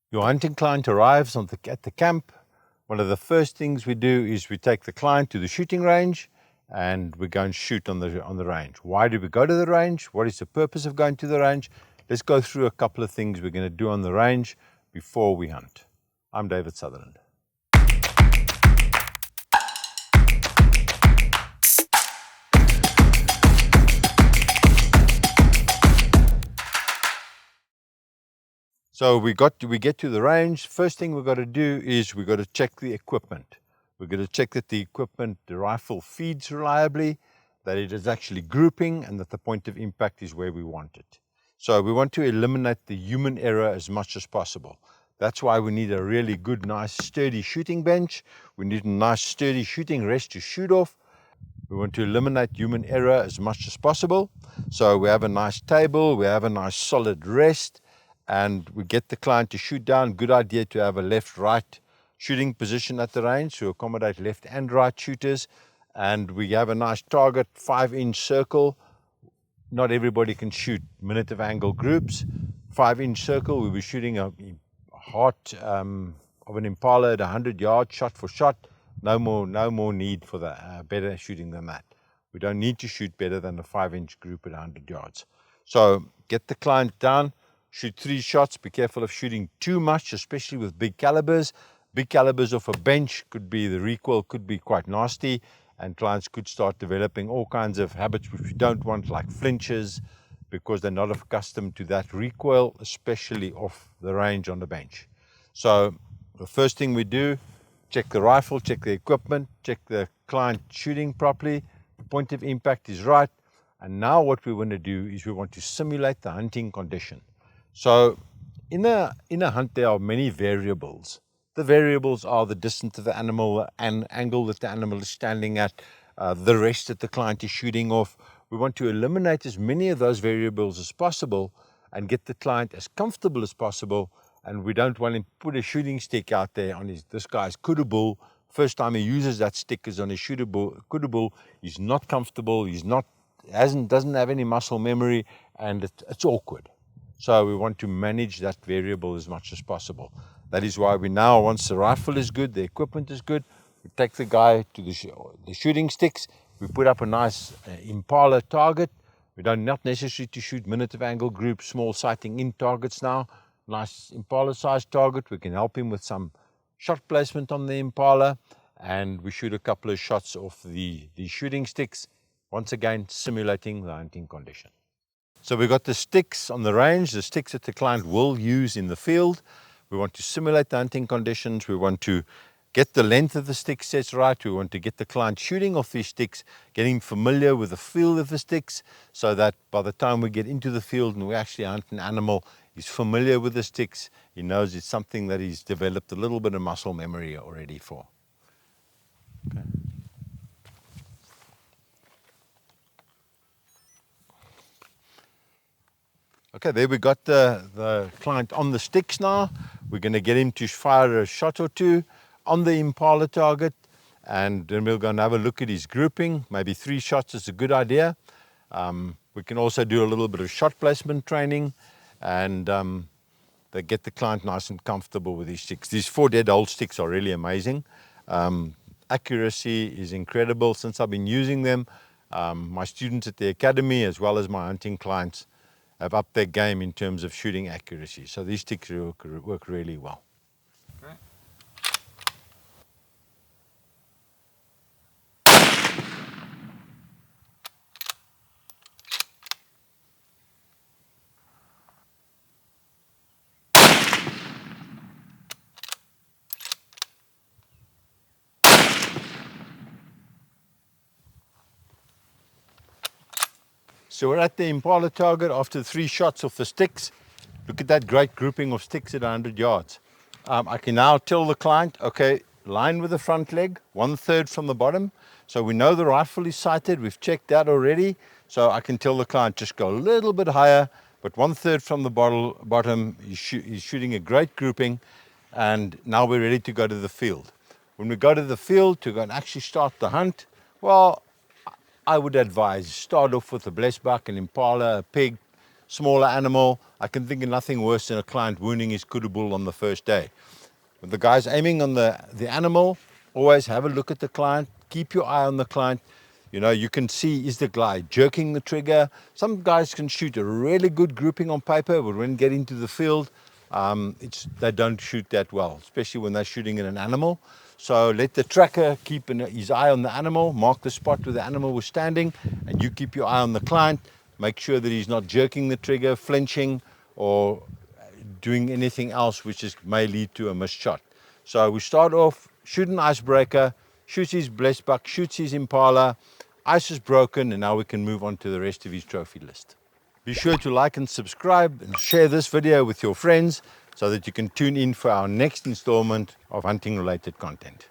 Your hunting client arrives at the camp. One of the first things we do is we take the client to the shooting range and we go and shoot on the range. Why do we go to the range? What is the purpose of going to the range? Let's go through a couple of things we're going to do on the range before we hunt. I'm David Sutherland. So we get to the range. First thing we've got to do is we've got to check the equipment. We're going to check that the equipment, the rifle feeds reliably, that it is actually grouping, and that the point of impact is where we want it. So we want to eliminate the human error as much as possible. That's why we need a really good, nice, sturdy shooting bench. We need a nice, sturdy shooting rest to shoot off. We want to eliminate human error as much as possible. So we have a nice table, we have a nice solid rest, and we get the client to shoot down. Good idea to have a left-right shooting position at the range to accommodate left and right shooters. And we have a nice target, 5-inch circle. Not everybody can shoot minute of angle groups. 5-inch circle, we'll be shooting a heart of an impala at 100 yards, shot for shot. No more need for that, better shooting than that. We don't need to shoot better than a 5-inch group at 100 yards. So get the client down, shoot 3 shots. Be careful of shooting too much, especially with big calibers. Big calibers off a bench the recoil could be quite nasty, and clients could start developing all kinds of habits which we don't want, like flinches, because they're not accustomed to that recoil, especially off the range on the bench. So the first thing we do, check the rifle, check the equipment, check the client shooting properly, the point of impact is right, and now what we want to do is we want to simulate the hunting condition. So in a hunt there are many variables. The variables are the distance of the animal, and angle that the animal is standing at, the rest that the client is shooting off. We want to eliminate as many of those variables as possible and get the client as comfortable as possible. And we don't want him to put a shooting stick out there on this guy's kudu bull. First time he uses that stick is on his kudu bull. He's not comfortable. Doesn't have any muscle memory, and it's awkward. So we want to manage that variable as much as possible. That is why we now, once the rifle is good, the equipment is good, we take the guy to the shooting sticks. We put up a nice impala target. We don't not necessary to shoot minute of angle group, small sighting in targets now. Nice impala sized target. We can help him with some shot placement on the impala, and we shoot a couple of shots off the shooting sticks. Once again, simulating the hunting condition. So we've got the sticks on the range, the sticks that the client will use in the field. We want to simulate the hunting conditions. We want to get the length of the stick sets right. We want to get the client shooting off these sticks, getting familiar with the feel of the sticks, so that by the time we get into the field and we actually hunt an animal, he's familiar with the sticks. He knows it's something that he's developed a little bit of muscle memory already for. Okay. Okay, there we got the client on the sticks now. We're going to get him to fire a shot or two on the impala target, and then we're going to have a look at his grouping. Maybe 3 shots is a good idea. We can also do a little bit of shot placement training, and they get the client nice and comfortable with these sticks. These 4 dead old sticks are really amazing. Accuracy is incredible. Since I've been using them, my students at the academy, as well as my hunting clients, have upped their game in terms of shooting accuracy. So these sticks work really well. Okay. So we're at the impala target after 3 shots off the sticks. Look at that great grouping of sticks at 100 yards. I can now tell the client, okay, line with the front leg, 1/3 from the bottom. So we know the rifle is sighted. We've checked that already. So I can tell the client, just go a little bit higher, but 1/3 from the bottom. He's shooting a great grouping, and now we're ready to go to the field. When we go to the field to go and actually start the hunt, well, I would advise start off with a blessed buck, an impala, a pig, smaller animal. I can think of nothing worse than a client wounding his kudu bull on the first day. When the guy's aiming on the animal, always have a look at the client, keep your eye on the client. You know, you can see, is the guy jerking the trigger? Some guys can shoot a really good grouping on paper, but when get into the field, they don't shoot that well, especially when they're shooting at an animal. So let the tracker keep his eye on the animal, mark the spot where the animal was standing, and you keep your eye on the client. Make sure that he's not jerking the trigger, flinching, or doing anything else which may lead to a missed shot. So we start off, shoot an icebreaker, shoots his blessed buck, shoots his impala, ice is broken, and now we can move on to the rest of his trophy list. Be sure to like and subscribe and share this video with your friends so that you can tune in for our next installment of hunting related content.